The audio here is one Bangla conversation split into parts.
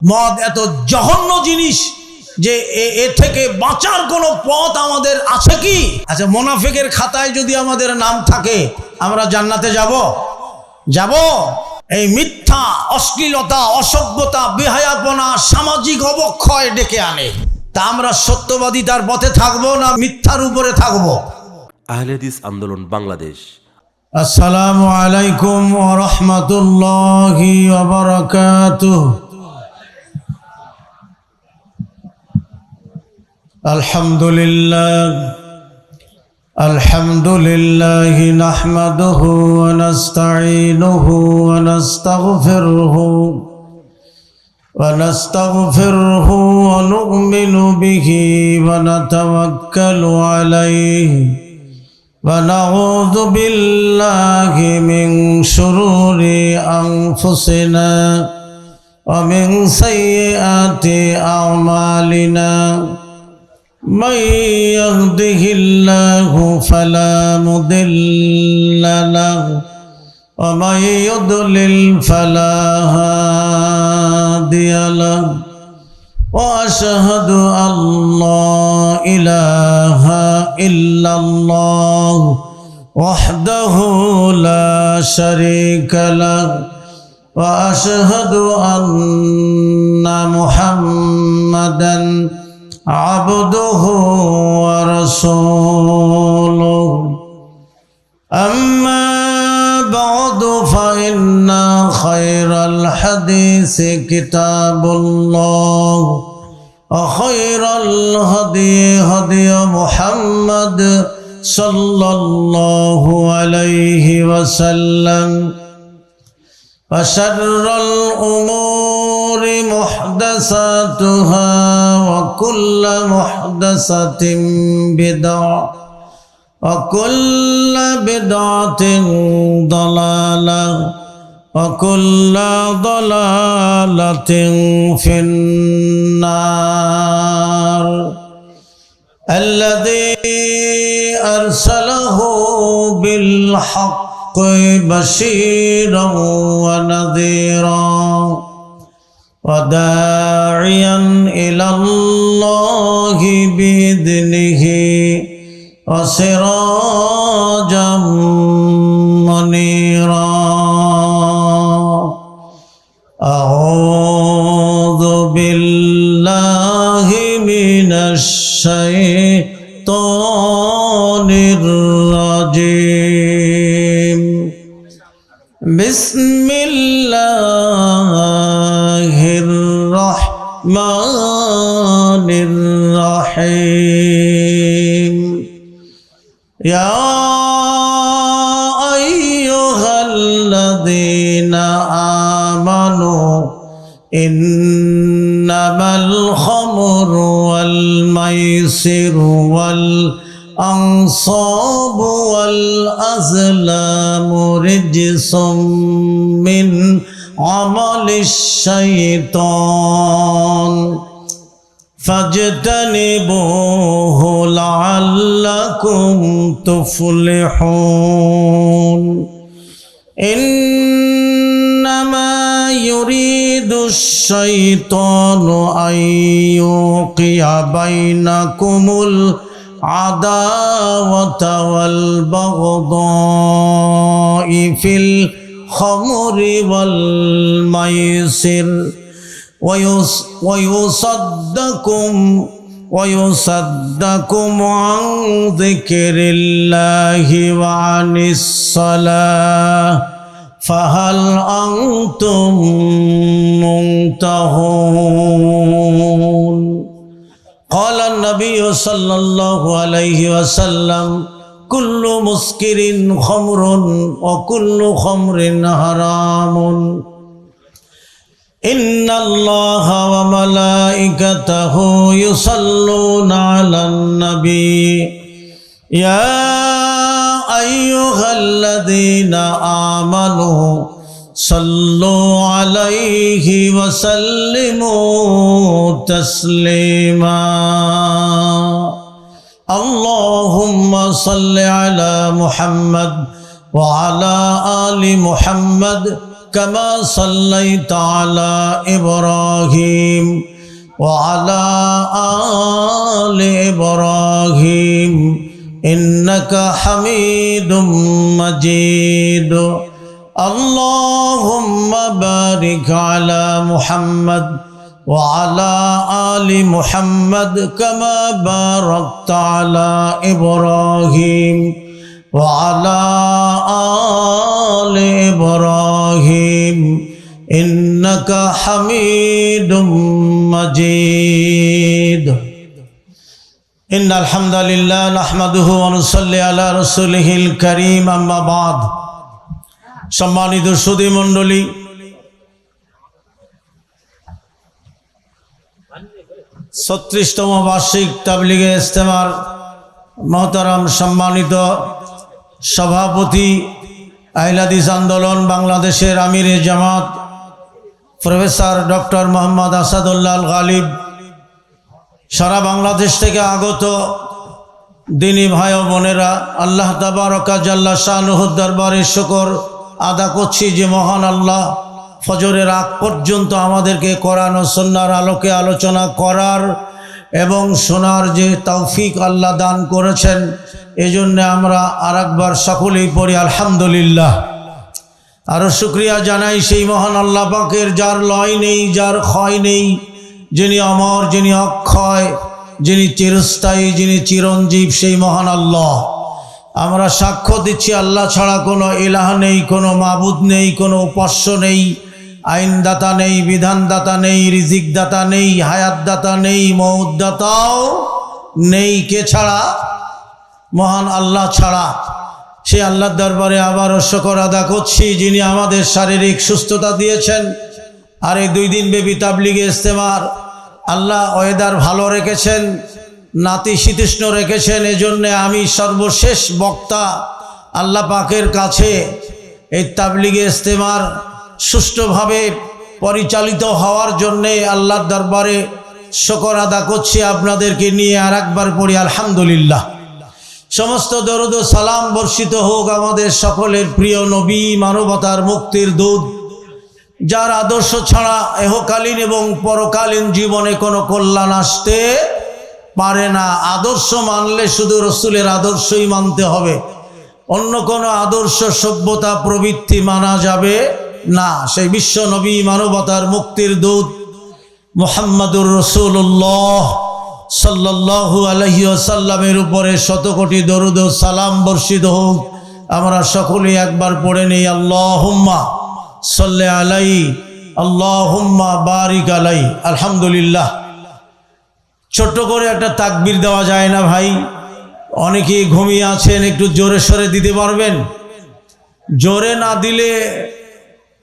মদ এত জঘন্য জিনিস যে এ থেকে বাঁচার কোনো পথ আমাদের আছে কি? আচ্ছা, মুনাফিকের খাতায় যদি আমাদের নাম থাকে আমরা জান্নাতে যাব? এই মিথ্যা, অশ্লীলতা, অসভ্যতা, বেহায়াপনা, সামাজিক অবক্ষয় ডেকে আনে। তা আমরা সত্যবাদিতার পথে থাকবো না মিথ্যার উপরে থাকবো? আহলে হাদিস আন্দোলন বাংলাদেশ। আসসালামু আলাইকুম ওয়া রাহমাতুল্লাহি ওয়া বারাকাতুহু। আলহামদুলিল্লাহি নাহমাদুহু ওয়া নাস্তাঈনুহু ওয়া নাস্তাগফিরুহু ওয়া নু'মিনু বিহি ওয়া নাতাওয়াক্কালু আলাইহি ওয়া নাউযু বিল্লাহি মিন শুরুরি আনফুসিনা ওয়া মিন সাইয়্যাতি আ'মালিনা। من يهده الله فلا مضل له ومن يضلل فلا هادي له وأشهد أن لا إله إلا الله وحده لا شريك له وأشهد أن محمدا عبده ورسوله. أما بعد فإن خير الحديث كتاب الله وخير الهدي هدي محمد صلى الله عليه وسلم وشر الأمور محدثاتها وكل محدثة بدعة وكل بدعة ضلالة وكل ضلالة في النار. الذي أرسله بالحق بشيرا ونذيرا وداعيا إلى الله بإذنه وسراجا منيرا. أعوذ بالله من الشيطان الرجيم. بسم الله الرحمن الرحيم. يا أيها الذين آمنوا إنما الخمر والميسر والأنصاب والأزلام رجس من عمل الشيطان فاجتنبوه لعلكم تفلحون. إنما يريد الشيطان أن يوقع بينكم العداوة والبغضاء في الخمر والميسر ويصدكم عن ذكر الله وعن الصلاة فهل أنتم منتهون؟ قال النبي صلى الله عليه وسلم كل مسكر خمر وكل خمر حرام. إن الله وملائكته يصلون على النبي يا أيها الذين آمنوا صلوا عليه وسلموا تسليما. اللهم صل على محمد وعلى آل محمد كما صليت على إبراهيم وعلى آل إبراهيم إنك حميد مجيد اللهم بارك على محمد وعلى آل محمد كما باركت على إبراهيم وعلى آل إبراهيم إنك حميد مجيد إن الحمد لله نحمده ونصلي على رسوله الكريم أما بعد সম্মানিত সুধী মণ্ডলী, 36তম বার্ষিক তাবলিগে ইজতেমার মহতারাম সম্মানিত সভাপতি আহলে হাদিস আন্দোলন বাংলাদেশের আমিরে জামাত প্রফেসর ডক্টর মোহাম্মদ আসাদুল্লাহ আল গালিব, সারা বাংলাদেশ থেকে আগত দিনী ভাই ও বোনেরা, আল্লাহ তাবারক জাল্লা শানুহুর দরবারে শুকর আদা করছি যে মহান আল্লাহ ফজরের আগ পর্যন্ত আমাদেরকে কোরআন ও সুন্নাহর আলোকে আলোচনা করার এবং শোনার যে তৌফিক আল্লাহ দান করেছেন, এজন্য আমরা আরেকবার সকলেই পড়ি আলহামদুলিল্লাহ। আরও শুকরিয়া জানাই সেই মহান আল্লাহ পাকের, যার লয় নেই, যার ক্ষয় নেই, যিনি অমর, যিনি অক্ষয়, যিনি চিরস্থায়ী, যিনি চিরঞ্জীব, সেই মহান আল্লাহ। আমরা সাক্ষ্য দিচ্ছি আল্লাহ ছাড়া কোনো ইলাহ নেই, কোনো মাবুদ নেই, কোনো উপাস্য নেই, আইনদাতা নেই, বিধানদাতা নেই, রিজিকদাতা নেই, হায়াতদাতা নেই, মউতদাতাও নেই। কে ছাড়া? মহান আল্লাহ ছাড়া। সে আল্লাহর দরবারে আবারও শুকর আদা করছি যিনি আমাদের শারীরিক সুস্থতা দিয়েছেন। আর এই 2 দিন ব্যাপী তাবলিগে ইজতেমার আল্লাহ ওয়েদার ভালো রেখেছেন, নাতিশীতোষ্ণ রেখেছেন। এজন্য আমি সর্বশেষ বক্তা আল্লাহ পাকের কাছে এই তাবলিগে ইজতেমার সুষ্ঠুভাবে পরিচালিত হওয়ার জন্যে আল্লাহর দরবারে শুকর আদা করছি। আপনাদেরকে নিয়ে আর একবার পড়ি আলহামদুলিল্লাহ। সমস্ত দরুদ ও সালাম বর্ষিত হোক আমাদের সকলের প্রিয় নবী, মানবতার মুক্তির দূত, যার আদর্শ ছাড়া এহকালীন এবং পরকালীন জীবনে কোনো কল্যাণ আসতে পারে না। আদর্শ মানলে শুধু রসুলের আদর্শই মানতে হবে, অন্য কোনো আদর্শ, সভ্যতা, প্রবৃত্তি মানা যাবে না। সেই বিশ্ব নবী, মানবতার মুক্তির দূত মুহাম্মাদুর রাসূলুল্লাহ সাল্লাল্লাহু আলাইহি ওয়াসাল্লামের উপরে শত কোটি দরুদ ও সালাম বর্ষিত হোক। আমরা সকলেই একবার পড়ে নেই আল্লাহুম্মা সাল্লি আলাইহি আল্লাহুম্মা বারিক আলাইহি। আলহামদুলিল্লাহ। ছোট্ট করে একটা তাকবীর দেওয়া যায় না ভাই? অনেকেই ঘুমিয়ে আছেন, একটু জোরে সরে দিতে পারবেন? জোরে না দিলে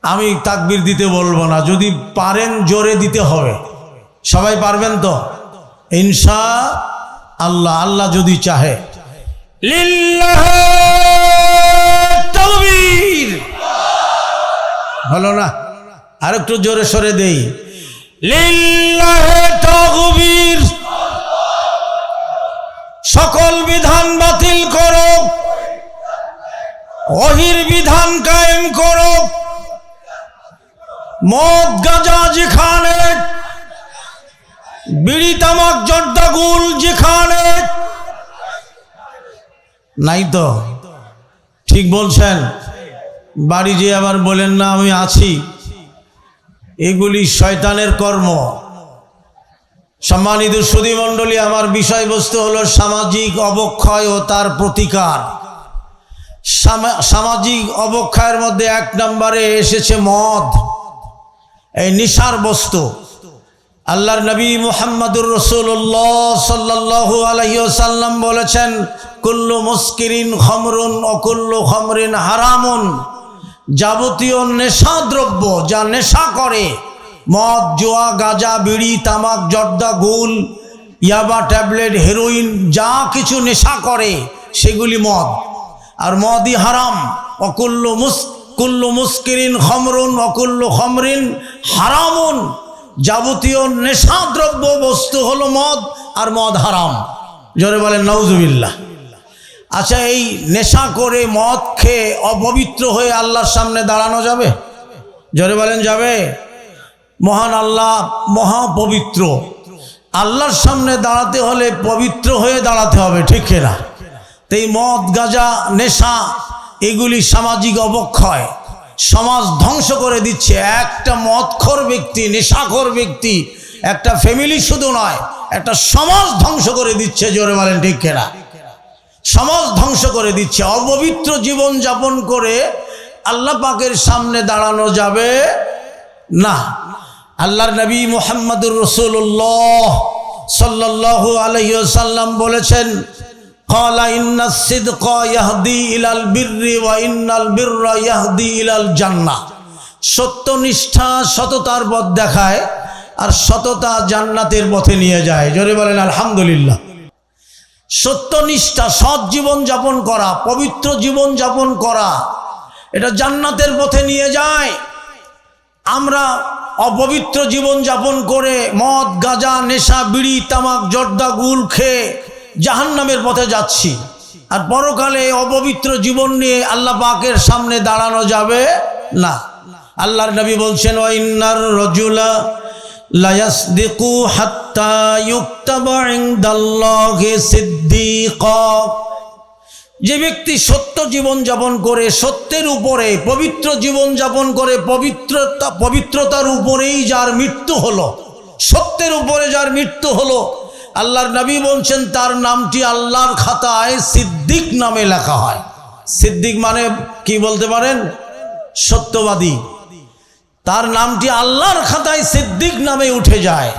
আমি তাকবীর দিতে বলবো না, যদি পারেন জোরে দিতে হবে। সবাই পারবেন তো ইনশাআল্লাহ? আল্লাহ যদি চাহে। লিল্লাহি তাকবীর। হলো না? আর একটু জোরে সরে দেই। লিল্লাহি তাকবীর। সকল বিধান বাতিল করো, ওহির বিধান কায়েম করো। মদ গাঁজা যেখানে, বিড়ি তামাক জর্দা গুল যেখানে নাই, তো ঠিক বলছেন? বাড়ি যে আবার বলেন না আমি আছি, এগুলি শয়তানের কর্ম। সম্মানিত সুধী মণ্ডলী, আমার বিষয়বস্তু হলো সামাজিক অবক্ষয় ও তার প্রতিকার। সামাজিক অবক্ষয়ের মধ্যে 1 নম্বরে এসেছে মদ, এই নেশার বস্তু। আল্লাহর নবী মুহাম্মদুর রাসূলুল্লাহ সাল্লাল্লাহু আলাইহি ওয়াসাল্লাম বলেছেন, কুল্লু মুসকিরিন খামরুন ও কুল্লু খামরিন হারামুন। যাবতীয় নেশাদ্রব্য যা নেশা করে, মদ, জুয়া, গাঁজা, বিড়ি, তামাক, জর্দা, গুল, ইয়াবা, ট্যাবলেট, হেরোইন, যা কিছু নেশা করে সেগুলি মদ। আর মদই হারাম। কুল্লু মুসকিরিন খামরুন ওয়া কুল্লু খামরিন হারামুন। যাবতীয় নেশাদ্রব্য বস্তু হলো মদ, আর মদ হারাম। জোরে বলেন নাউজুবিল্লাহ। আচ্ছা, এই নেশা করে মদ খেয়ে অপবিত্র হয়ে আল্লাহর সামনে দাঁড়ানো যাবে? জোরে বলেন যাবে? মহান আল্লাহ মহাপবিত্র, আল্লাহর সামনে দাঁড়াতে হলে পবিত্র হয়ে দাঁড়াতে হবে, ঠিক কিনা? তো এই মদ গাঁজা নেশা এগুলি সামাজিক অবক্ষয়, সমাজ ধ্বংস করে দিচ্ছে। একটা মদখোর ব্যক্তি, নেশাখোর ব্যক্তি একটা ফ্যামিলি শুধু নয়, একটা সমাজ ধ্বংস করে দিচ্ছে। জোরে বলেন ঠিক কিনা? সমাজ ধ্বংস করে দিচ্ছে। অপবিত্র জীবন যাপন করে আল্লাহ পাকের সামনে দাঁড়ানো যাবে না। আল্লাহর নবী মুহাম্মদুর রাসূলুল্লাহ সাল্লাল্লাহু আলাইহি ওয়াসাল্লাম বলেছেন, ক্বালা ইন্নাস সিদকা ইয়াহদি ইলাল বিররি ওয়া ইন্নাল বিররা ইয়াহদি ইলাল জান্নাহ। সত্যনিষ্ঠা সততার পথ দেখায়, আর সততা জান্নাতের পথে নিয়ে যায়। জোরে বলেন আলহামদুলিল্লাহ। সত্যনিষ্ঠা, সৎ জীবন যাপন করা, পবিত্র জীবন যাপন করা, এটা জান্নাতের পথে নিয়ে যায়। আমরা অপবিত্র জীবন যাপন করে মদ গাঁজা নেশা বিড়ি তামাক জর্দা গুল খেয়ে জাহান্নামের পথে যাচ্ছি, আর পরকালে অপবিত্র জীবন নিয়ে আল্লাহ পাকের সামনে দাঁড়ানো যাবে না। আল্লাহর নবী বলছেন, ওয়া ইন্নার রাজুলা লা ইয়াসদিকু হাত্তা ইউকতাবা ইনদাল্লাহি সিদ্দিকা। যে ব্যক্তি সত্য জীবন যাপন করে, সত্যের উপরে পবিত্র জীবন যাপন করে, পবিত্রতার উপরেই যার মৃত্যু হলো, সত্যের উপরে যার মৃত্যু হলো, আল্লাহর নবী বলছেন তার নামটি আল্লাহর খাতায় সিদ্দিক নামে লেখা হয়। সিদ্দিক মানে কি বলতে পারেন? সত্যবাদী। তার নামটি আল্লাহর খাতায় সিদ্দিক নামে উঠে যায়।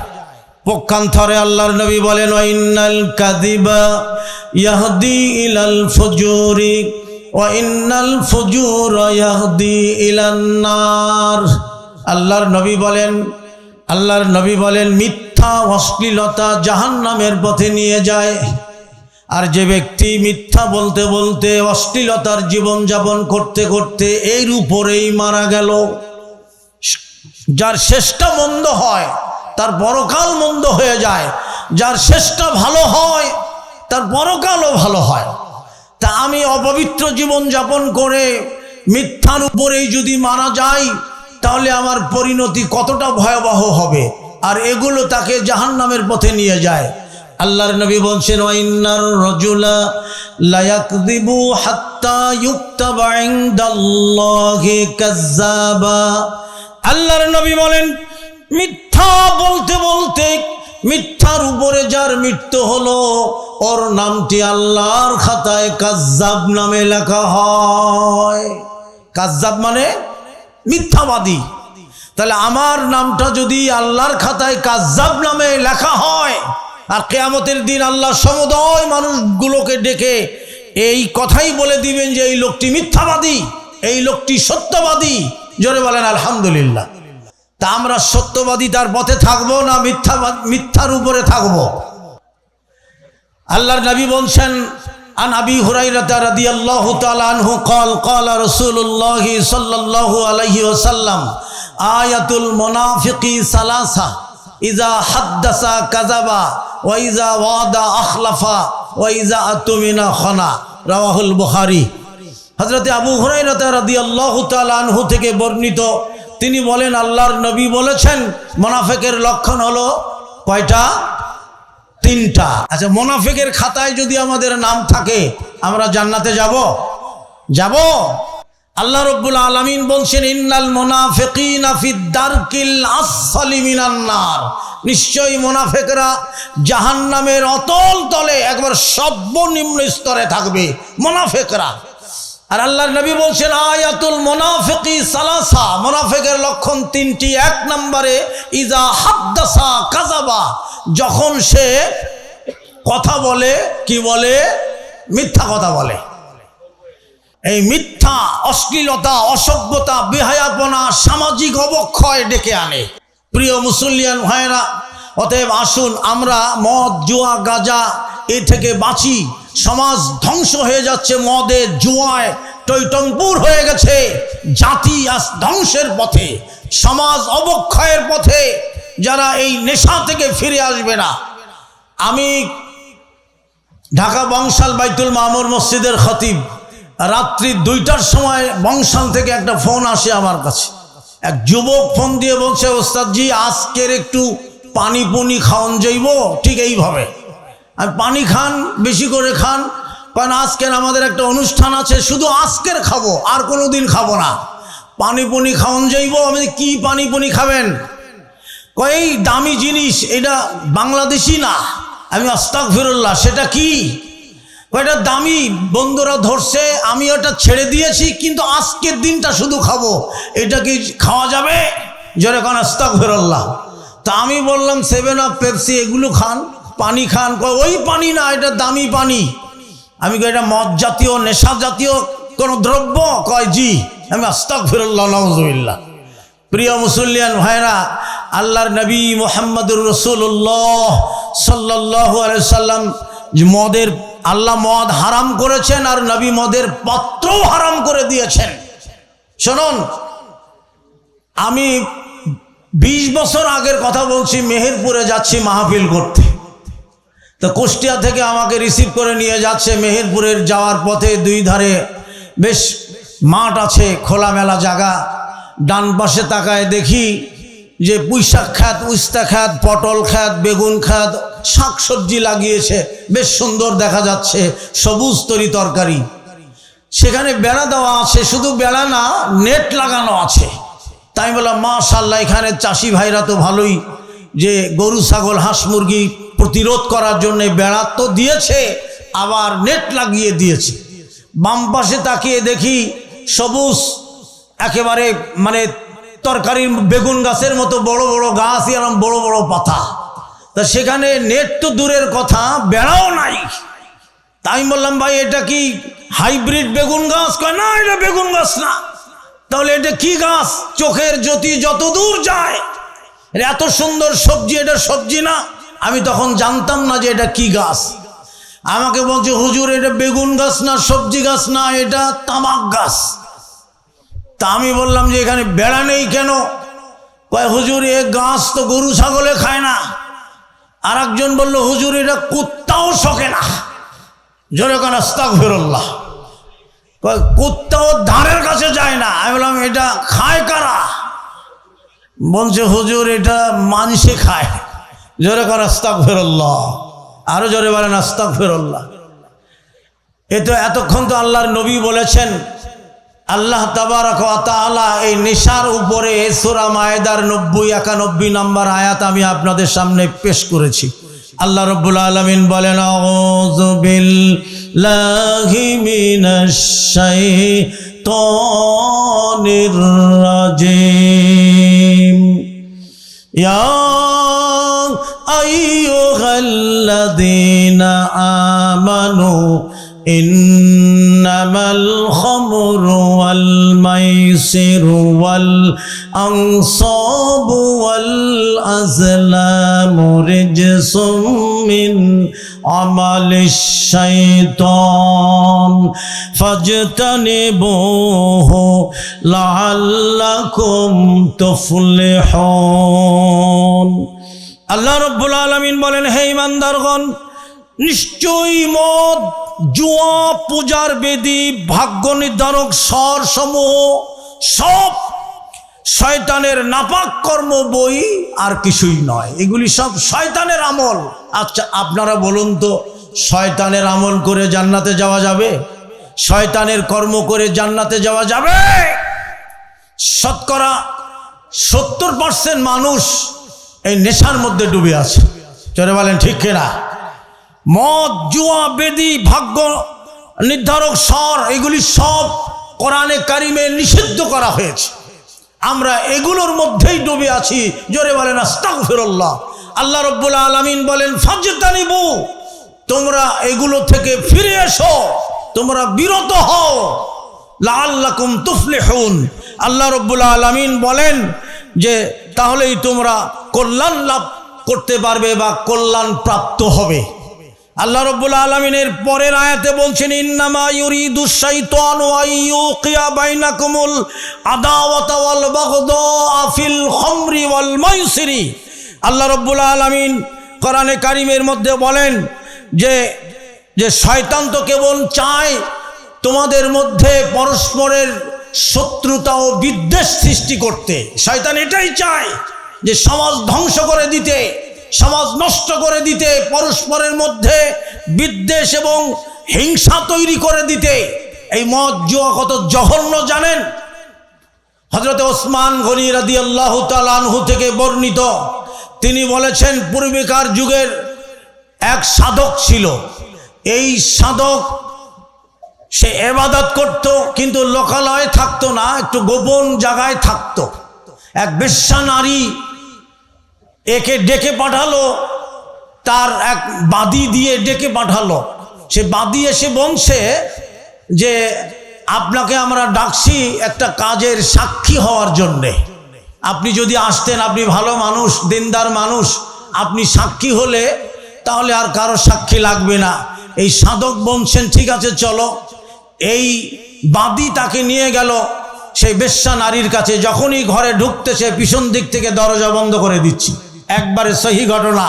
পক্ষান্তরে আল্লাহর নবী বলেন, ওয়া ইন্নাল কাযিবা ইয়াহদি ইলাল ফুজুরি ওয়া ইন্নাল ফুজুরা ইয়াহদি ইলান নার। আল্লাহর নবী বলেন মিথ্যা অশ্লীলতা জাহান্নামের পথে নিয়ে যায়। আর যে ব্যক্তি মিথ্যা বলতে বলতে অশ্লীলতার জীবন যাপন করতে করতে এর উপরেই মারা গেল, যার শেষটা মন্দ হয় তার পরকাল মন্দ হয়ে যায়, যার শেষটা ভালো হয় তার পরকালও ভালো হয়। তা আমি অপবিত্র জীবন যাপন করে মিথ্যার উপরেই যদি মারা যাই, তাহলে আমার পরিণতি কতটা ভয়াবহ হবে, আর এগুলো তাকে জাহান্নামের পথে নিয়ে যায়। আল্লাহর নবী বলছেন, ওয়া ইন্নার রাজুলা লা ইয়াকযিবু হাত্তা ইউকতাবা ইনদাল্লাহি কাযযাবা। আল্লাহর নবী বলেন মিথ্যা বলতে বলতে মিথ্যার উপরে যার মৃত্যু হলো, ওর নামটি আল্লাহর খাতায় কাযযাব নামে লেখা হয়। কাযযাব মানে মিথ্যাবাদী। তাহলে আমার নামটা যদি আল্লাহর খাতায় কাযযাব নামে লেখা হয়, আর কিয়ামতের দিন আল্লাহ সমুদয় মানুষগুলোকে ডেকে এই কথাই বলে দিবেন যে এই লোকটি মিথ্যাবাদী, এই লোকটি সত্যবাদী। জোরে বলেন আলহামদুলিল্লাহ। তা আমরা সত্যবাদী তার পথে থাকবো না মিথ্যার উপরে থাকবো? আল্লাহর নবী বলছেন, আন আবি হুরায়রা রাদিয়াল্লাহু তাআলা আনহু قال قال رسول الله صلى الله عليه وسلم আয়াতুল মুনাফিকি সালাসা ইযা হাদ্দাসা কাযাবা ওয়া ইযা ওয়াদা আখলাফা ওয়া ইযা আতুমিনা খানা। রাওয়াহুল বুখারী। হযরত আবু হুরায়রা রাদিয়াল্লাহু তাআলা আনহু থেকে বর্ণিত, তিনি বলেন আল্লাহর নবী বলেছেন মুনাফিকের লক্ষণ হলো কয়টা? তিনটা। আচ্ছা, মুনাফিকের খাতায় যদি আমাদের নাম থাকে আমরা জান্নাতে যাব? আল্লাহ রাব্বুল আলামিন বলছেন, ইন্নাল মুনাফিকিনা ফিদ দারকিল আসফালি মিনান নার। নিশ্চয়ই মুনাফিকরা জাহান্নামের অতল তলে একবার সর্বনিম্ন স্তরে থাকবে মুনাফিকরা। আর আল্লাহর নবী বলছেন আয়াতুল মুনাফিকি সালাসা, মুনাফিকের লক্ষণ তিনটি। এক নম্বরে ইজা হাদ্দাসা কাযাবা, যখন সে কথা বলে কি বলে? মিথ্যা কথা বলে। এই মিথ্যা, অশ্লীলতা, অসভ্যতা, বেহায়াপনা, সামাজিক অবক্ষয় ডেকে আনে। প্রিয় মুসলিয়ান ভাইরা, অতএব আসুন আমরা মদ জুয়া গাঁজা এ থেকে বাঁচি। সমাজ ধ্বংস হয়ে যাচ্ছে মদে জুয়ায়, টইটম্পুর হয়ে গেছে। জাতি আজ ধ্বংসের পথে, সমাজ অবক্ষয়ের পথে। যারা এই নেশা থেকে ফিরে আসবে না। আমি ঢাকা বংশাল বাইতুল মামুর মসজিদের খতিব। রাত্রি 2টার সময় বংশাল থেকে একটা ফোন আসে আমার কাছে। এক যুবক ফোন দিয়ে বলছে, ওস্তাদজি আজকের একটু পানি পুনি খাওয়ান যাইব, ঠিক এইভাবে আর পানি খান, বেশি করে খান, কারণ আজকের আমাদের একটা অনুষ্ঠান আছে, শুধু আজকের খাবো, আর কোনো দিন খাবো না, পানি পুনি খাওয়ান যাইব। আমি কি পানি পুনি খাবেন? কয় এই দামি জিনিস, এটা বাংলাদেশি না। আমি আস্তাগফিরুল্লাহ, সেটা কি? কয়টা দামি, বন্ধুরা ধরছে, আমি ওটা ছেড়ে দিয়েছি, কিন্তু আজকের দিনটা শুধু খাবো, এটা কি খাওয়া যাবে? জোরে কোন আস্তাগফিরুল্লাহ। তা আমি বললাম 7 আপ, পেপসি এগুলো খান, পানি খান। কয় ওই পানি না, এটা দামি পানি। আমি কই এটা মদ জাতীয়, নেশা জাতীয় কোনো দ্রব্য? কয় জি। আমি আস্তাগফিরুল্লাহ, নাউযুবিল্লাহ। প্রিয় মুসল্লিয়ান ভাইরা, আল্লাহর নবী মুহাম্মদুর রাসূলুল্লাহ সাল্লাল্লাহু আলাইহি সাল্লাম মদের, আল্লাহ মদ হারাম করেছেন আর নবী মদের পাত্রও হারাম করে দিয়েছেন। শুনুন, আমি 20 বছর আগের কথা বলছি, মেহেরপুরে যাচ্ছি মাহফিল করতে। তো কুষ্টিয়া থেকে আমাকে রিসিভ করে নিয়ে যাচ্ছে। মেহেরপুরের যাওয়ার পথে দুই ধারে বেশ মাঠ আছে, খোলামেলা জায়গা। ডান পাশে তাকায় দেখি যে পুঁইশাক খ্যাত, উস্তা খ্যাত, পটল খ্যাত, বেগুন খ্যাত, শাকসবজি লাগিয়েছে, বেশ সুন্দর দেখা যাচ্ছে, সবুজ তরি তরকারি। সেখানে বেড়া দেওয়া আছে, শুধু বেড়া না, নেট লাগানো আছে। তাই বললাম মাশাআল্লাহ, এখানে চাষি ভাইরা তো ভালোই, যে গরু ছাগল হাঁস মুরগি প্রতিরোধ করার জন্য বেড়া তো দিয়েছে, আবার নেট লাগিয়ে দিয়েছে। বাম পাশে তাকিয়ে দেখি সবুজ একেবারে, মানে তরকারির বেগুন গাছের মতো বড় বড় গাছ, এরকম বড় বড় পাতা। তা সেখানে নেট তো দূরের কথা, বেড়াও নাই। তাই বললাম ভাই এটা কি হাইব্রিড বেগুন গাছ? কয় না, এটা বেগুন গাছ না। তাহলে এটা কি গাছ? চোখের জ্যোতি যত দূর যায়, এত সুন্দর সবজি, এটা সবজি না। আমি তখন জানতাম না যে এটা কি গাছ। আমাকে বলছে হুজুর এটা বেগুন গাছ না, সবজি গাছ না, এটা তামাক গাছ। তা আমি বললাম যে এখানে বেড়া নেই কেন? কয় হুজুর এ গাছ তো গরু ছাগলে খায় না। আর একজন বলল হুজুর এটা কুত্তাও শোকে না। জোরে কোন আস্তাগফিরুল্লাহ। কয় কুত্তাও ধারের কাছে যায় না। আমি বললাম এটা খায় কারা? বলছে হুজুর এটা মানুষে খায়। জোরে কোন আস্তাগফিরুল্লাহ। আরো জোরে বলেন আস্তাগফিরুল্লাহ। এ তো এতক্ষণ তো আল্লাহর নবী বলেছেন, আল্লাহ তাবারক ওয়া তাআলা এই নেশার উপরে সূরা মায়েদার 90-91 নম্বর আয়াত আমি আপনাদের সামনে পেশ করেছি। আল্লাহ রাব্বুল আলামিন বলেন, আউযু বিল্লাহি মিনাশ শাইতানির রাজিম। ইয়া আইয়ুহাল্লাযীনা আমানু ইন্নামাল খামরু ওয়াল মাইসিরু ওয়াল আনসাবু ওয়াল আজলামু রিজসুম মিন আমালিশ শাইতান ফাজতানিবুহু লাআল্লাকুম তুফলিহুন। আল্লাহ রাব্বুল আলামিন বলেন, হে ঈমানদারগণ, নিশ্চয়ই মদ, জুয়া, পূজার বেদি, ভাগ্য নির্ধারক স্বর সমূহ সব শয়তানের নাপাক কর্ম বই, আর কিছুই নয়। এগুলি সব শয়তানের আমল। আচ্ছা আপনারা বলুন তো, শয়তানের আমল করে জান্নাতে যাওয়া যাবে? শয়তানের কর্ম করে জান্নাতে যাওয়া যাবে? শতকরা 70% মানুষ এই নেশার মধ্যে ডুবে আছে। চলে বলেন ঠিক কিনা? মদ, জুয়া, বেদি, ভাগ্য নির্ধারক স্বর, এগুলি সব কোরআনে কারিমে নিষিদ্ধ করা হয়েছে। আমরা এগুলোর মধ্যেই ডুবে আছি। জোরে বলেন আস্তাগফিরুল্লাহ। আল্লাহ রাব্বুল আলামিন বলেন, ফাজতানিবু, তোমরা এগুলো থেকে ফিরে এসো, তোমরা বিরত হও, লাআল্লাকুম তুফলিহুন। আল্লাহ রাব্বুল আলামিন বলেন যে তাহলেই তোমরা কল্যাণ লাভ করতে পারবে বা কল্যাণ প্রাপ্ত হবে। আল্লাহ রাব্বুল আলামিনের পরের আয়াতে বলছেন, ইন্নামা ইউরিদুশ শাইতানু আইয়ুকিয়া বাইনাকুমুল আদাওয়াতা ওয়াল বাগদা ফিল খামরি ওয়াল মাইসিরি। আল্লাহ রাব্বুল আলামিন কোরআনে কারিমের মধ্যে বলেন যে শয়তান তো কেবল চায় তোমাদের মধ্যে পরস্পরের শত্রুতা ও বিদ্বেষ সৃষ্টি করতে। শয়তান এটাই চায় যে সমাজ ধ্বংস করে দিতে, সমাজ নষ্ট করে দিতে, পরস্পরের মধ্যে বিদ্বেষ এবং হিংসা তৈরি করে দিতে। এই মদ জুয়া কত জঘন্য জানেন? হযরত ওসমান গনি রাদিয়াল্লাহু তাআলা আনহু থেকে বর্ণিত, তিনি বলেছেন পূর্বেকার যুগের এক সাধক ছিল। এই সাধক সে ইবাদত করত, কিন্তু লোকালয়ে থাকতো না, একটু গোপন জায়গায় থাকতো। এক বেশ্যা নারী একে ডেকে পাঠালো, তার এক বাদী দিয়ে ডেকে পাঠালো। সে বাদী এসে বলছে যে আপনাকে আমরা ডাকছি একটা কাজের সাক্ষী হওয়ার জন্যে। আপনি যদি আসতেন, আপনি ভালো মানুষ, দিনদার মানুষ, আপনি সাক্ষী হলে তাহলে আর কারো সাক্ষী লাগবে না। এই সাধক বলছেন ঠিক আছে চলো। এই বাদী তাকে নিয়ে গেল সেই বেশ্যা নারীর কাছে। যখনই ঘরে ঢুকতেছে পিছন দিক থেকে দরজা বন্ধ করে দিচ্ছি, একবারে সহি ঘটনা।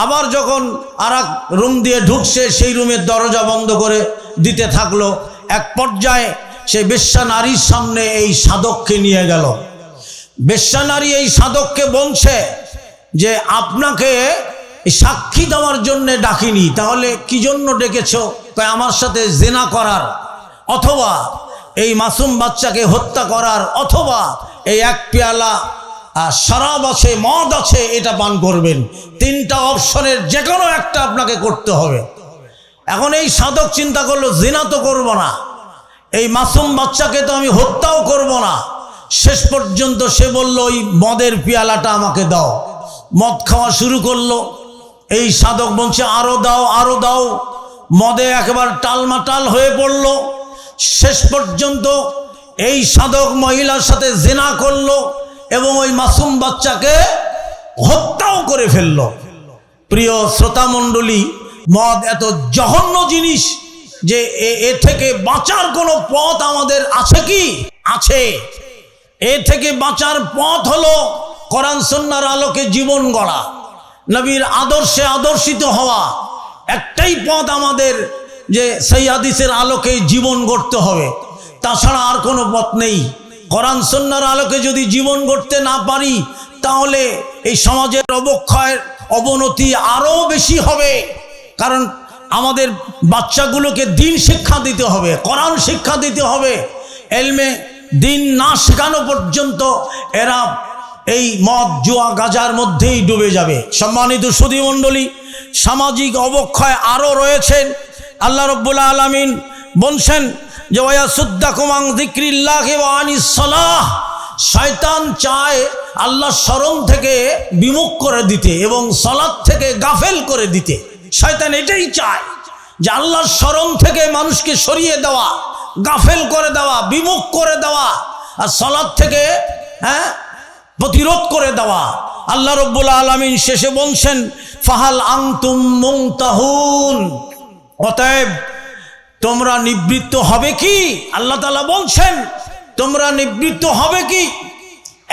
আবার যখন আর এক রুম দিয়ে ঢুকছে, সেই রুমের দরজা বন্ধ করে দিতে থাকলো। এক পর্যায়ে সেই বেশ্যা নারীর সামনে এই সাধককে নিয়ে গেল। বেশ্যা নারী এই সাধককে বলছে যে আপনাকে সাক্ষী দেওয়ার জন্য ডাকিনি, তাহলে কি জন্য ডেকেছো? তাই আমার সাথে জেনা করার, অথবা এই মাসুম বাচ্চাকে হত্যা করার, অথবা এই এক পেয়ালা শরাব আছে, মদ আছে, এটা পান করবেন। তিনটা অপশনের যে কোনো একটা আপনাকে করতে হবে। এখন এই সাধক চিন্তা করলো জিনা তো করব না, এই মাসুম বাচ্চাকে তো আমি হত্যাও করব না। শেষ পর্যন্ত সে বলল ওই মদের পেয়ালাটা আমাকে দাও। মদ খাওয়া শুরু করলো। এই সাধক বলছে আরো দাও, আরো দাও। মদে একেবারে টালমাটাল হয়ে পড়ল। শেষ পর্যন্ত এই সাধক মহিলার সাথে জিনা করলো এবং ওই মাসুম বাচ্চাকে হত্যাও করে ফেলল। প্রিয় শ্রোতা মণ্ডলী, মদ এত জঘন্য জিনিস যে এ থেকে বাঁচার কোনো পথ আমাদের আছে কি? আছে। এ থেকে বাঁচার পথ হলো কোরআন সুন্নাহর আলোকে জীবন গড়া, নবীর আদর্শে আদর্শিত হওয়া। একটাই পথ আমাদের, যে সেই হাদিসের আলোকে জীবন গড়তে হবে, তাছাড়া আর কোনো পথ নেই। কোরআন সুন্নাহর আলোকে যদি জীবন গড়তে না পারি, তাহলে এই সমাজের অবক্ষয়ের অবনতি আরও বেশি হবে। কারণ আমাদের বাচ্চাগুলোকে দিন শিক্ষা দিতে হবে, কোরআন শিক্ষা দিতে হবে। এলমে দিন না শেখানো পর্যন্ত এরা এই মদ জুয়া গাজার মধ্যেই ডুবে যাবে। সম্মানিত সুধী মণ্ডলী, সামাজিক অবক্ষয় আরও রয়েছেন। আল্লাহ রাব্বুল আলামিন বলছেন যে ওয়াসুদ্দাকুম আন যিকরিল্লাহি ওয়া আনিস সালাহ। শয়তান চায় আল্লাহর স্মরণ থেকে বিমুখ করে দিতে এবং সালাত থেকে গাফেল করে দিতে। শয়তান এটাই চায় যে আল্লাহর স্মরণ থেকে মানুষকে সরিয়ে দেওয়া, গাফেল করে দেওয়া, বিমুখ করে দেওয়া, আর সালাত থেকে প্রতিরোধ করে দেওয়া। আল্লাহ রাব্বুল আলামিন শেষে বলছেন ফাহাল আনতুম মুনতাহুন, অতএব তোমরা নিবৃত্ত হবে কি? আল্লাহ তাআলা বলছেন তোমরা নিবৃত্ত হবে কি?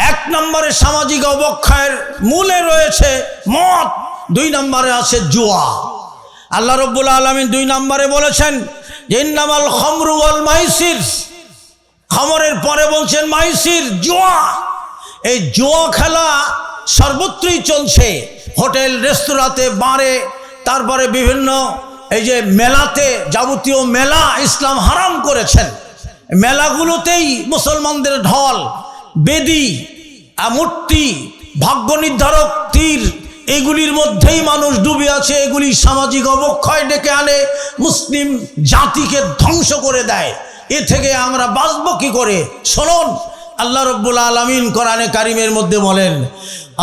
এক নম্বরে সামাজিক অবক্ষয়ের মূলে রয়েছে মদ, দুই নম্বরে আছে জুয়া। আল্লাহ রাব্বুল আলামিন দুই নম্বরে বলেছেন যে ইন্নামাল খামরু ওয়াল মাইসির, খামরের পরে বলছেন মাইসির, জুয়া। এই জুয়া খেলা সর্বত্রই চলছে, হোটেল রেস্তোরাঁতে, বারে, তারপরে বিভিন্ন এই যে মেলাতে, যাবতীয় মেলা ইসলাম হারাম করেছেন। মেলাগুলোতেই মুসলমানদের ঢল, বেদি, মূর্তি, ভাগ্য নির্ধারক তীর, এগুলির মধ্যেই মানুষ ডুবে আছে। এগুলি সামাজিক অবক্ষয় ডেকে আনে, মুসলিম জাতিকে ধ্বংস করে দেয়। এ থেকে আমরা বাঁচব কি করে? শুনুন, আল্লাহ রাব্বুল আলামিন কোরআনে কারিমের মধ্যে বলেন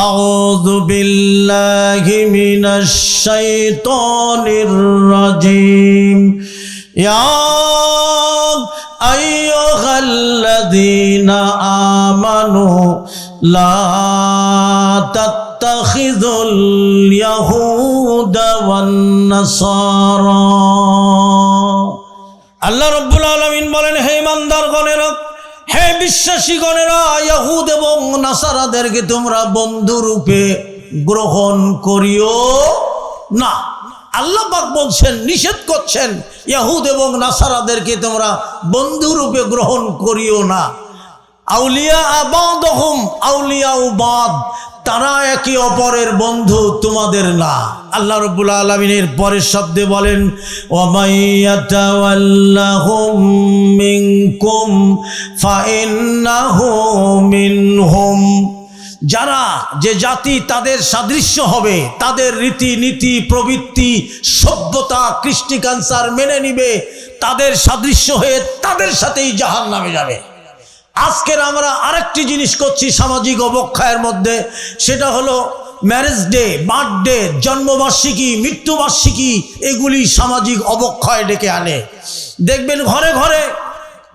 আউযু বিল্লাহি মিনাশ শাইতানির রাজিম ইয়া আইয়ুহাল্লাযীনা আমানু লা তাত্তাখিযুল ইয়াহুদা ওয়ান নাসারা। আল্লাহ রাব্বুল আলামিন বলেন হে ইমানদারগণেরা, হে বিশ্বাসীগণেরা, ইহুদ এবং নাসারাদেরকে তোমরা বন্ধু রূপে গ্রহণ করিও না। আল্লাহ পাক বলছেন, নিষেধ করছেন, ইহুদ এবং নাসারাদেরকে তোমরা বন্ধুরূপে গ্রহণ করিও না। আউলিয়া বাদহুম আউলিয়া বাদ, তারা একে অপরের বন্ধু, তোমাদের না। আল্লাহ রাব্বুল আলামিনের পরের শব্দে বলেন, ওয়ামাইয়াতাওয়াল্লাহুম মিনকুম ফাইন্নাহু মিনহুম। যারা, যে জাতি তাদের সাদৃশ্য হবে, তাদের রীতিনীতি প্রবৃত্তি সভ্যতা কৃষ্টি কালচার মেনে নিবে, তাদের সাদৃশ্য হয়ে তাদের সাথেই জাহান্নামে যাবে। আজকের আমরা আরেকটি জিনিস করছি সামাজিক অবক্ষয়ের মধ্যে, সেটা হলো ম্যারেজ ডে, বার্থডে, জন্মবার্ষিকী, মৃত্যুবার্ষিকী, এগুলি সামাজিক অবক্ষয় ডেকে আনে। দেখবেন ঘরে ঘরে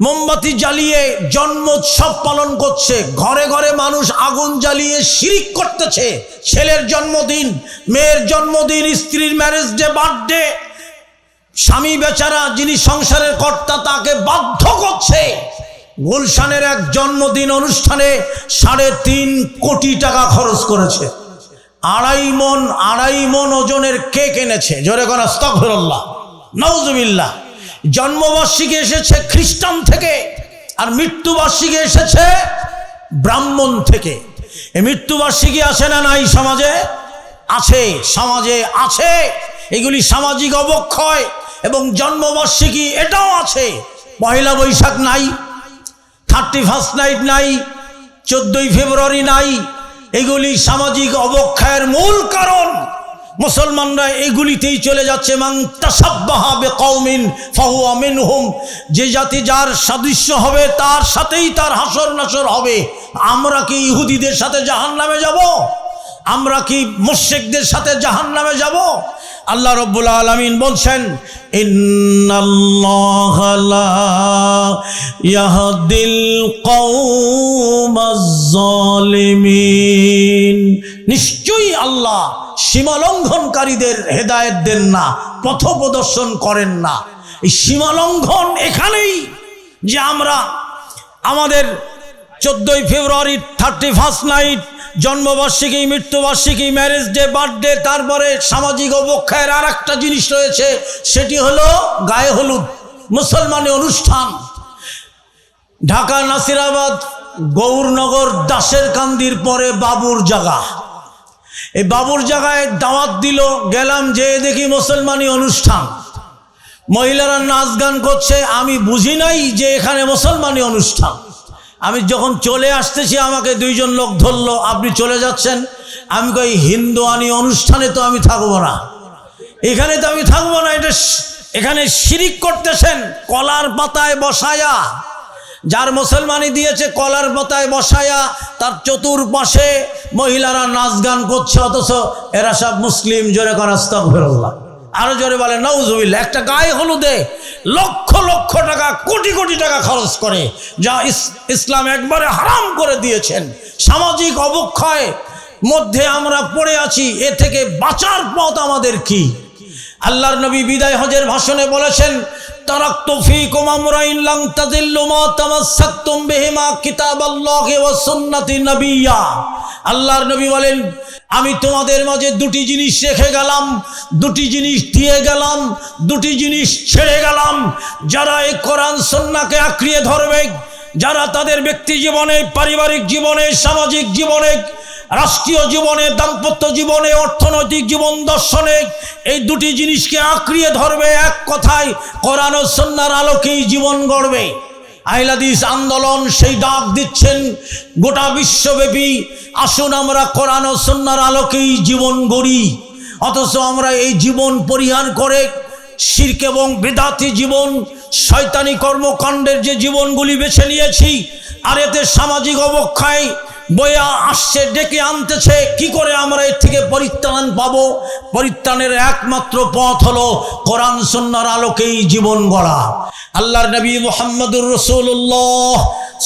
মোমবাতি জ্বালিয়ে জন্মোৎসব পালন করছে, ঘরে ঘরে মানুষ আগুন জ্বালিয়ে শিরিক করতেছে। ছেলের জন্মদিন, মেয়ের জন্মদিন, স্ত্রীর ম্যারেজ ডে, বার্থডে, স্বামী বেচারা যিনি সংসারের কর্তা তাকে বাধ্য করছে। গুলশানের এক জন্মদিন অনুষ্ঠানে 3.5 কোটি টাকা খরচ করেছে। 2.5 মণ ওজনের কেক এনেছে। জোরে কোন আস্তাগফিরুল্লাহ, নাউজুবিল্লাহ। জন্মবার্ষিকী এসেছে খ্রিস্টান থেকে, আর মৃত্যুবার্ষিকী এসেছে ব্রাহ্মণ থেকে। এই মৃত্যুবার্ষিকী আছে না নাই? সমাজে আছে, সমাজে আছে। এগুলি সামাজিক অবক্ষয়। এবং জন্মবার্ষিকী এটাও আছে। পয়লা বৈশাখ নাই, 31st নাইট নাই, 14ই ফেব্রুয়ারি নাই। এগুলি সামাজিক অবক্ষয়ের মূল কারণ। মুসলমানরা এগুলিতেই চলে যাচ্ছে। মান তাসাব্বাহা বিকওমিন ফাহুয়া মিনহুম, যে জাতি যার সাদৃশ্য হবে তার সাথেই তার হাসর নাসর হবে। আমরা কি ইহুদিদের সাথে জাহান্নামে যাব? আমরা কি মুশরিকদের সাথে জাহান্নামে যাব? আল্লাহ রাব্বুল আলামিন বলছেন, ইন্নাল্লাহা লা ইয়াহদিল কওমাজ জালিমিন, নিশ্চয়ই আল্লাহ সীমালঙ্ঘনকারীদের হেদায়েত দেন না, পথ প্রদর্শন করেন না। এই সীমালঙ্ঘন এখানেই যে আমরা আমাদের 14ই ফেব্রুয়ারি, 31st নাইট, জন্মবার্ষিকী, মৃত্যুবার্ষিকী, ম্যারেজ ডে, বার্থডে, তারপরে সামাজিক অবক্ষয়ের আর একটা জিনিস রয়েছে, সেটি হলো গায়ে হলুদ, মুসলমানি অনুষ্ঠান। ঢাকা, নাসিরাবাদ, গৌরনগর, দাসের কান্দির পরে বাবুর জায়গা। এই বাবুর জায়গায় দাওয়াত দিল, গেলাম, যে দেখি মুসলমানি অনুষ্ঠান, মহিলারা নাচ গান করছে। আমি বুঝি নাই যে এখানে মুসলমানি অনুষ্ঠান। আমি যখন চলে আসতেছি আমাকে 2 জন লোক ধরলো, আপনি চলে যাচ্ছেন? আমি কই, হিন্দুয়ানি অনুষ্ঠানে তো আমি থাকবো না, এখানে তো আমি থাকবো না। এখানে শিরিক করতেছেন। কলার পাতায় বসায়া, যার মুসলমানি দিয়েছে কলার পাতায় বসায়া তার চতুর্পাশে মহিলারা নাচ গান করছে, অথচ এরা সব মুসলিম। জোরে কোন আস্তাগফিরুল্লাহ, আরো জোরে বলে নাউজুবিল্লাহ। একটা গায়ে হলুদে লক্ষ লক্ষ টাকা, কোটি কোটি টাকা খরচ করে, যা ইসলাম একবারে হারাম করে দিয়েছেন। সামাজিক অবক্ষয় মধ্যে আমরা পড়ে আছি, এ থেকে বাঁচার পথ আমাদের কি? আল্লাহর নবী বিদায় হজের ভাষণে বলেছেন, তারাকতু ফীকুম আমরাইন লান তাযিল্লু মা তামাসসাকতুম বিহিমা কিতাবাল্লাহি ওয়া সুন্নাতি নাবিয়্যা। আল্লাহর নবী বলেন, আমি তোমাদের মাঝে 2টি জিনিস রেখে গেলাম, 2টি জিনিস দিয়ে গেলাম, 2টি জিনিস ছেড়ে গেলাম। যারা এই কোরআন সুন্নাহকে আঁকড়িয়ে ধরবে, যারা তাদের ব্যক্তি জীবনে, পারিবারিক জীবনে, সামাজিক জীবনে, রাষ্ট্রীয় জীবনে, দাম্পত্য জীবনে, অর্থনৈতিক জীবন দর্শনে এই 2টি জিনিসকে আঁকড়িয়ে ধরবে, এক কথায় কোরআন ও সুন্নাহর আলোকেই জীবন গড়বে। আহলে হাদিস আন্দোলন সেই ডাক দিচ্ছেন গোটা বিশ্বব্যাপী, আসুন আমরা কোরআন ও সুন্নাহর আলোকেই জীবন গড়ি। অথচ আমরা এই জীবন পরিহার করে শিরক এবং বিদআতি জীবন, শয়তানি কর্মকাণ্ডের যে জীবনগুলি বেছে নিয়েছি, আর এতে সামাজিক অবক্ষয় বয়া আসছে, ডেকে আনতেছে। কি করে আমরা এর থেকে পরিত্রাণ পাবো? পরিত্রাণের একমাত্র পথ হলো কোরআন সুন্নাহর আলোকেই জীবন গড়া। আল্লাহর নবী মুহাম্মদুর রাসূলুল্লাহ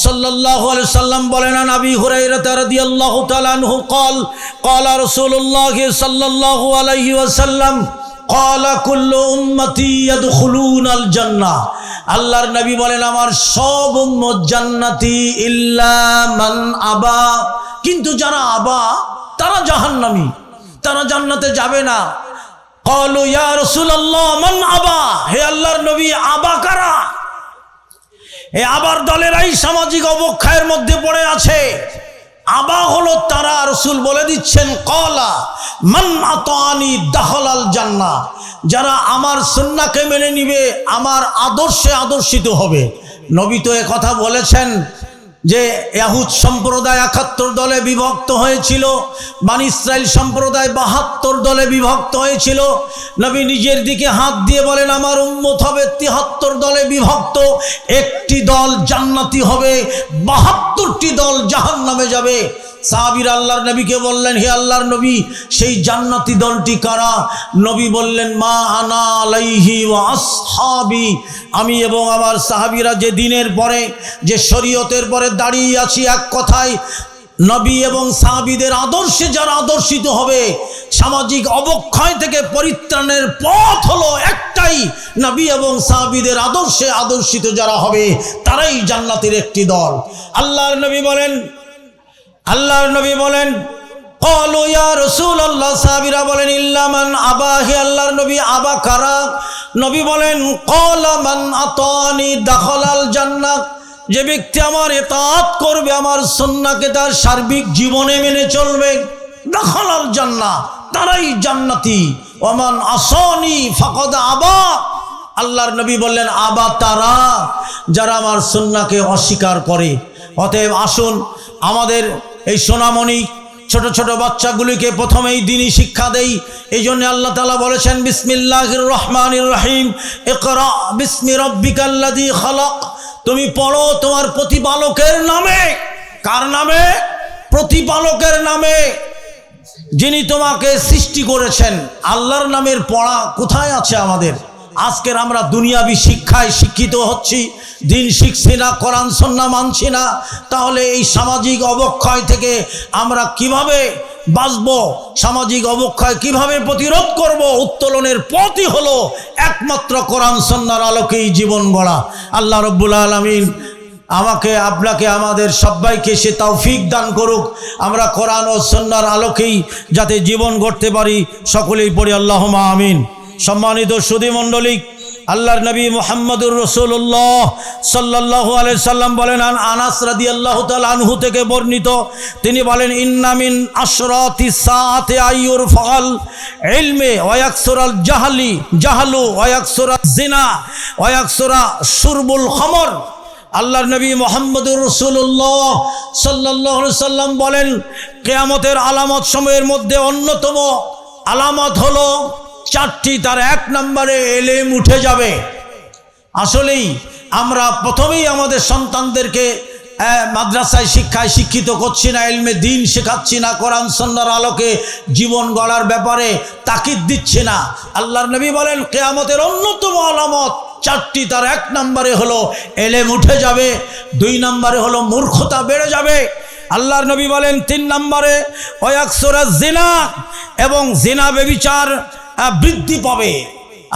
সাল্লাল্লাহু আলাইহি ওয়াসাল্লাম বলেন, আবি হুরায়রা রাদিয়াল্লাহু তাআলা আনহু قال قال رسول الله صلى الله عليه وسلم قال كل امتي يدخلون الجنه। আল্লাহর নবী বলেন, আমার সব উম্মত জান্নাতি ইল্লা মান আবা, কিন্তু যারা আবা তারা জাহান্নামী, তারা জান্নাতে যাবে না। ক্বালু ইয়া রাসূলুল্লাহ মান আবা, হে আল্লাহর নবী আবা কারা? এই আবার দলেরাই সামাজিক অবক্ষয়ের মধ্যে পড়ে আছে। আবা হলো তারা, রাসূল বলে দিচ্ছেন ক্বালা মান আতানি দাখালাল জান্নাহ, যারা আমার সুন্নাহকে মেনে নিবে, আমার আদর্শে আদর্শিত হবে। নবী তো এ কথা বলেছেন যে ইয়াহুদ সম্প্রদায় ৭১ দলে বিভক্ত হয়েছিল, বনী ইসরাইল সম্প্রদায় ৭২ দলে বিভক্ত হয়েছিল। নবী নিজের দিকে হাত দিয়ে বলেন আমার উম্মত হবে ৭৩ দলে বিভক্ত, একটি দল জান্নাতি হবে, ৭২টি দল জাহান্নামে যাবে। সাহাবীরা আল্লাহর নবীকে বললেন হে আল্লাহর নবী সেই জান্নাতি দলটি কারা? নবী বললেন মা আনা আলাইহি ওয়া আসহাবি, আমি এবং আমার সাহাবীরা যে দিনের পরে, যে শরীয়তের পরে দাঁড়িয়ে আছি, এক কথায় নবী এবং সাহাবীদের আদর্শে যারা আদর্শিত হবে, সামাজিক অবক্ষয় থেকে পরিত্রাণের পথ হলো একটাই, নবী এবং সাহাবীদের আদর্শে আদর্শিত যারা হবে তারাই জান্নাতের একটি দল। আল্লাহর নবী বলেন ক্বালু ইয়া রাসূলুল্লাহ, সাহাবীরা বলেন ইল্লা মান আবা, হে আল্লাহর নবী আবা কারা? নবী বলেন ক্বালা মান আতানি দাখালাল জান্নাহ, যে ব্যক্তি আমার ইতাআত করবে, আমার সুন্নাহকে তার সার্বিক জীবনে মেনে চলবে, দাখালাল জান্নাহ, তারাই জান্নাতি। ওয়া মান আসানি ফাকাদ আবা, আল্লাহর নবী বললেন আবা তারা যারা আমার সুন্নাহকে অস্বীকার করে। অতএব আসুন আমাদের এই সোনামণি ছোট ছোট বাচ্চাগুলিকে প্রথমেই দ্বীনি শিক্ষা দেই। এই জন্য আল্লাহ তাআলা বলেছেন বিসমিল্লাহির রহমানির রহিম, ইকরা বিসমি রাব্বিকাল্লাযী খালাক, তুমি পড়ো তোমার প্রতিপালকের নামে। কার নামে? প্রতিপালকের নামে, যিনি তোমাকে সৃষ্টি করেছেন। আল্লাহর নামের পড়া কোথায় আছে আমাদের? আজকের আমরা দুনিয়াবি শিক্ষায় শিক্ষিত হচ্ছি, দিন শিখছি না, কোরআন সুন্নাহ মানছি না। তাহলে এই সামাজিক অবক্ষয় থেকে আমরা কিভাবে বাঁচব? সামাজিক অবক্ষয় কিভাবে প্রতিরোধ করব? উত্তোলনের পথই হলো একমাত্র কোরআন সুন্নাহর আলোকেই জীবন গড়া। আল্লাহ রাব্বুল আলামিন আমাকে, আপনাকে, আমাদের সবাইকে সে তৌফিক দান করুক, আমরা কোরআন ও সুন্নাহর আলোকেই যাতে জীবন গড়তে পারি। সকলেই পড়ি আল্লাহুম্মা আমিন। সম্মানিত সুধী মণ্ডলী, আল্লাহর নবী মুহাম্মদুর রাসূলুল্লাহ সাল্লাল্লাহু আলাইহি সাল্লাম বলেন, আনাস রাদিয়াল্লাহু তাআলা আনহু থেকে বর্ণিত, তিনি বলেন ইন্না মিন আশরাতিস সাআতি আইয়ুর ফাল ইলমে ওয়া ইয়াকসুরাল জাহলু ওয়া ইয়াকসুরাজ জিনা ওয়া ইয়াকসুরা শুরবুল খামর। আল্লাহর নবী মুহাম্মদুর রাসূলুল্লাহ সাল্লাল্লাহু আলাইহি সাল্লাম বলেন কিয়ামতের আলামত সমূহের মধ্যে অন্যতম আলামত হলো 4টি। তার 1 নম্বরে এলেম উঠে যাবে। আসলেই আমরা প্রথমেই আমাদের সন্তানদেরকে মাদ্রাসায় শিক্ষায় শিক্ষিত করছি না, ইলমে দ্বীন শেখাচ্ছি না, কোরআন সুন্নাহর আলোকে জীবন গড়ার ব্যাপারে তাকিদ দিচ্ছি না। আল্লাহর নবী বলেন কিয়ামতের অন্যতম আলামত 4টি। তার 1 নম্বরে হলো এলেম উঠে যাবে, 2 নম্বরে হলো মূর্খতা বেড়ে যাবে। আল্লাহর নবী বলেন 3 নম্বরে ওয়া ইয়াকসুরাজ জিনা, এবং জিনা ব্যভিচার বৃদ্ধি পাবে।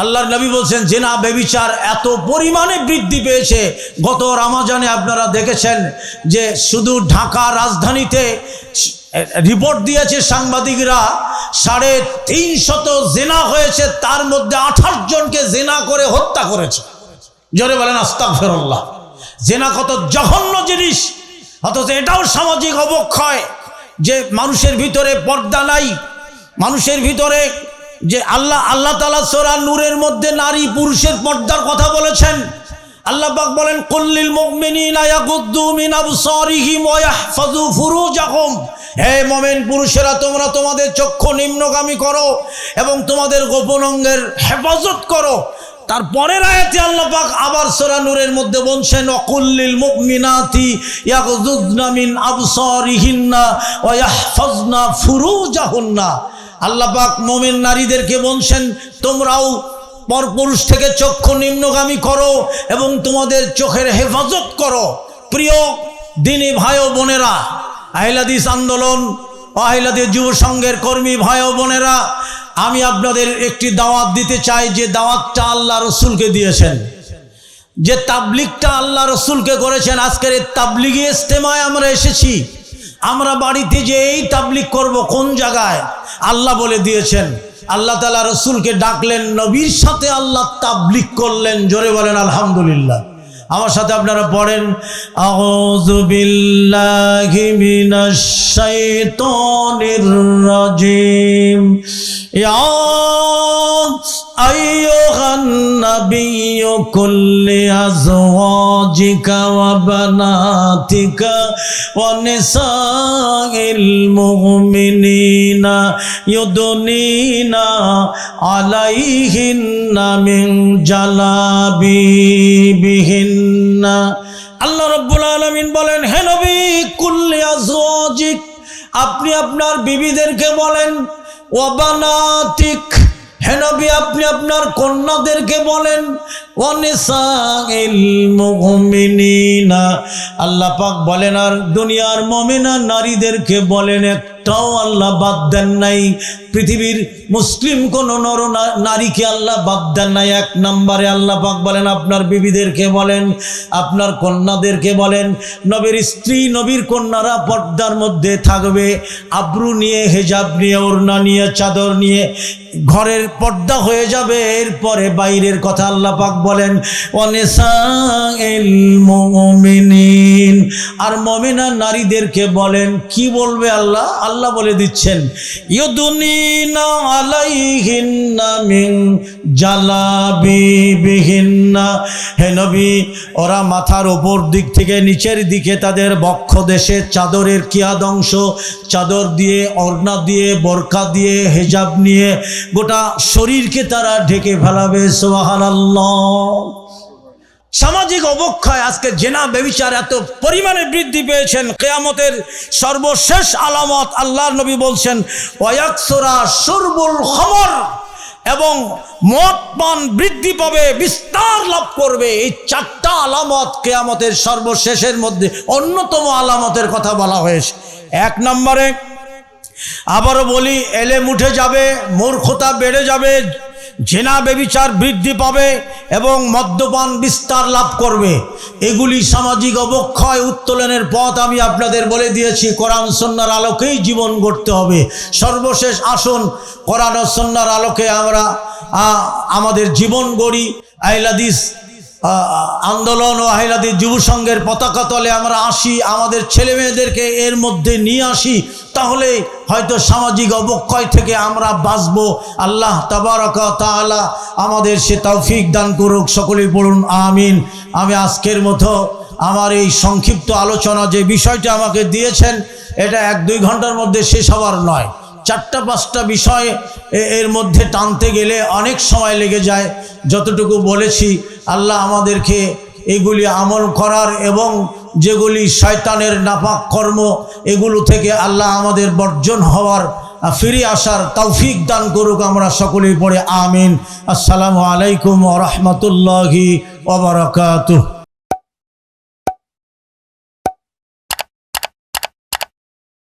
আল্লাহর নবী বলছেন জিনা ব্যভিচার এত পরিমাণে বৃদ্ধি পেয়েছে, গত রমজানে আপনারা দেখেছেন যে শুধু ঢাকা রাজধানীতে রিপোর্ট দিয়েছে সাংবাদিকরা 350 জিনা হয়েছে, তার মধ্যে 28 জনকে জিনা করে হত্যা করেছে। জোরে বলেন আস্তাগফিরুল্লাহ। জিনা কত জঘন্য জিনিস, অথচ এটাও সামাজিক অবক্ষয়, যে মানুষের ভিতরে পর্দা নাই, মানুষের ভিতরে যে আল্লাহ তাআলা সূরা নূরের মধ্যে নারী পুরুষের পর্দার কথা বলেছেন। আল্লাহ পাক বলেন কুল্লিল মুমিনিনা ইয়াগুদ্দু মিন আবসারিহিম ওয়া ইয়াহফাযু ফুরুজাহুম, হে মুমিন পুরুষেরা তোমরা তোমাদের চক্ষু নিম্নগামী করো এবং তোমাদের গোপন অঙ্গের হেফাজত করো। তারপরের আয়াতে আল্লাহ পাক আবার সূরা নূরের মধ্যে বলছেন ওয়াকুল্লিল মুমিনাতি ইয়াগুযুদনা মিন আবসারিহিন্না ওয়া ইয়াহফাযনা ফুরুজাহুন্না। আল্লাহ পাক মুমিন নারীদেরকে বলছেন তোমরাও পরপুরুষ থেকে চক্ষু নিম্নগামী করো এবং তোমাদের চোখের হেফাজত করো। প্রিয় দিনী ভাই ও বোনেরা, আহলে হাদিস আন্দোলন ও আহলে হাদিস যুব সংঘের কর্মী ভাই ও বোনেরা, আমি আপনাদের একটি দাওয়াত দিতে চাই, যে দাওয়াতটা আল্লাহ রসুলকে দিয়েছেন, যে তাবলিগটা আল্লাহ রসুলকে করেছেন। আজকের এই তাবলিগি ইজতেমায় আমরা এসেছি, আমরা বাড়িতে যে এই তাবলিগ করব কোন জায়গায়? আল্লাহ বলে দিয়েছেন। আল্লাহ তাআলা রসুলকে ডাকলেন, নবীর সাথে আল্লাহ তাবলিগ করলেন। জোরে বলেন আলহামদুলিল্লাহ। আমার সাথে আপনারা পড়েন, আউযু বিল্লাহি মিনাশ শাইতানির রাজিম। ইয়া আইয়ুহান নাবিয়্যু কুল্লি আজওয়াজিকা ওয়া বানাতিকা ওয়া নিসাইল মুমিনিনা ইউদনিনা আলাইহিন্না মিন জালাবিবিহিন্না। আল্লাহ রাব্বুল আলামিন বলেন, হে নবী, কুল্লি আজওয়াজিক, আপনি আপনার বিবিদেরকে বলেন, ওয়া বানাতিক, হে নবী আপনি আপনার কন্যাদেরকে বলেন, ওয়া নিসাইল মুমিনিনা, আল্লাহ পাক বলেন আর দুনিয়ার মুমিনা নারীদেরকে বলেন। একটাও আল্লাহ বাদ দেন নাই। পৃথিবীর মুসলিম কোন নর নারীকে আল্লাহ বাদ দেন নাই। এক নম্বরে আল্লাহ পাক বলেন আপনার বিবিদেরকে বলেন, আপনার কন্যাদেরকে বলেন। নবীর স্ত্রী, নবীর কন্যারা পর্দার মধ্যে থাকবে, আব্রু নিয়ে, হেজাব নিয়ে, ওড়না নিয়ে, চাদর নিয়ে, ঘরের পর্দা হয়ে যাবে। এরপরে বাইরের কথা আল্লাহ পাক বলেন, ওয়ানিসাইল মুমিনিন, আর মুমিনা নারীদেরকে বলেন। কি বলবে আল্লাহ? আল্লাহ বলে দিচ্ছেন, ইউদুনিনা আলাইহিন্না মিন জালাবিবিহিন্না, হে নবী ওরা মাথার ওপর দিক থেকে নিচের দিকে তাদের বক্ষ দেশে চাদরের কিয়াদ অংশ, চাদর দিয়ে, ওড়না দিয়ে, বোরকা দিয়ে, হেজাব নিয়ে গোটা শরীরকে তারা ঢেকে ফেলাবে। সুবহানাল্লাহ। সামাজিক অবক্ষয়, আজকে জেনা ব্যভিচার এত পরিমাণে বৃদ্ধি পেয়েছেন। কিয়ামতের সর্বশেষ আলামত আল্লাহর নবী বলছেন, ওয়ায়াকসুরা শুরবুল খামর, এবং মদ পান বৃদ্ধি পাবে, বিস্তার লাভ করবে। এই চারটা আলামত কিয়ামতের সর্বশেষের মধ্যে অন্যতম আলামতের কথা বলা হয়েছে। এক নম্বরে আবারও বলি, এলেম উঠে যাবে, মূর্খতা বেড়ে যাবে, জেনা ব্যভিচার বৃদ্ধি পাবে এবং মদ্যপান বিস্তার লাভ করবে। এগুলি সামাজিক অবক্ষয় উত্তোলনের পথ আমি আপনাদের বলে দিয়েছি। কোরআন সুন্নাহর আলোকেই জীবন গড়তে হবে। সর্বশেষ আসুন কোরআন ও সুন্নাহর আলোকে আমরা আমাদের জীবন গড়ি। আহলে হাদিস আন্দোলন ও আহলে হাদিস যুব সংঘের পতাকা তলে আমরা আসি, আমাদের ছেলে মেয়েদেরকে এর মধ্যে নিয়ে আসি, তাহলে হয়তো সামাজিক অবক্ষয় থেকে আমরা বাঁচব। আল্লাহ তাবারক ওয়া তাআলা আমাদের সে তৌফিক দান করুক। সকলেই পড়ুন আমিন। আমি আজকের মতো আমার এই সংক্ষিপ্ত আলোচনা, যে বিষয়টা আমাকে দিয়েছেন, এটা 1-2 ঘন্টার মধ্যে শেষ হওয়ার নয়। 4-5টা বিষয় এর মধ্যে টানতে গেলে অনেক সময় লেগে যায়। যতটুকু বলেছি, আল্লাহ আমাদেরকে এগুলি আমল করার এবং যেগুলি শয়তানের নাপাক কর্ম, এগুলো থেকে আল্লাহ আমাদের বর্জন হওয়ার, ফিরে আসার তৌফিক দান করুক। আমরা সকলেই পড়ে আমিন। আসসালামু আলাইকুম ওয়া রাহমাতুল্লাহি ওয়া বারাকাতুহু।